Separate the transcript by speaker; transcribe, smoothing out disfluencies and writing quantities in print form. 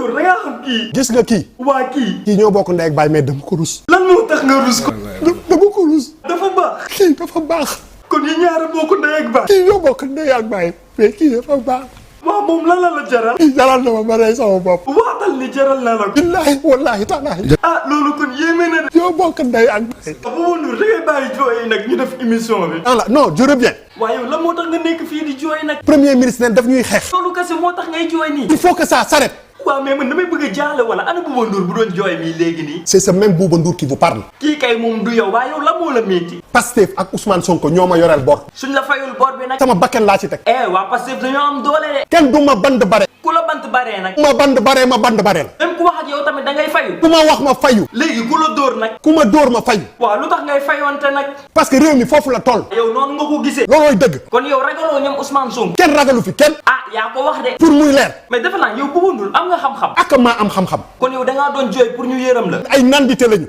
Speaker 1: Ndour da ngaa xam kii.
Speaker 2: gis nga kii.
Speaker 1: waa kii.
Speaker 2: kii ñoo bokk ndey ak baay mais dama ko rus.
Speaker 1: lan moo tax nga rus ko.
Speaker 2: dama ko rus.
Speaker 1: dafa baax.
Speaker 2: kii dafa baax.
Speaker 1: kon yi ñaara bokk ndey ak baay.
Speaker 2: kii ñoo bokk ndey ak baay mais kii dafa baax.
Speaker 1: waaw moom lan la jaral.
Speaker 2: kii jaral na ma rey sama bopp.
Speaker 1: waatal ni jaral na la ko.
Speaker 2: billaahi wallaahi taalaahi.
Speaker 1: ah loolu kon yéeme na de.
Speaker 2: ñoo bokk ndey ak baay.
Speaker 1: Bouba Ndour da ngay bàyyi jooy yi nag ñu def émission bi.
Speaker 2: non je reviens.
Speaker 1: waaye yow lan moo tax nga nekk fii di jooy nag.
Speaker 2: premier ministre ne daf ñuy xeex.
Speaker 1: loolu kese moo tax ngay jooy nii.
Speaker 2: il faut que ça s'arrête.
Speaker 1: waaw mais man damay bëgg a jaaxle wala ana Bouba Ndour bu doon jooy mii léegi nii.
Speaker 2: c'est ce même Bouba Ndour qui vous parle.
Speaker 1: kii kay moom du yow waaye yow la moo la métti.
Speaker 2: Pastef ak Ousmane Sonko ñoo ma yoreel bor.
Speaker 1: suñ la fayul bor bi nag.
Speaker 2: sama bakken laa ci teg.
Speaker 1: waa Pastef dañoo am doole de.
Speaker 2: kenn du ma band bare.
Speaker 1: ku la bant baree nag.
Speaker 2: ma band bare ma band bare la.
Speaker 1: même ku wax ak yow tamit da ngay fayu.
Speaker 2: ku ma wax ma fayu.
Speaker 1: léegi ku la dóor nag.
Speaker 2: ku ma dóor ma fayu.
Speaker 1: waaw lu tax ngay fayonte nag.
Speaker 2: parce que réew mi foofu la toll.
Speaker 1: yow noonu nga ko gisee.
Speaker 2: loolooy dëgg.
Speaker 1: kon yow ragaloo ñoom Ousmane Sonko.
Speaker 2: kenn ragalu fi kenn.
Speaker 1: yaa ko wax de.
Speaker 2: pour muy leer.
Speaker 1: mais defe naa yow Bouba Ndour am nga xam-xam.
Speaker 2: ak maa am xam-xam.
Speaker 1: kon yow da ngaa doon jooy pour ñu yërëm la.
Speaker 2: ay nandite lañu.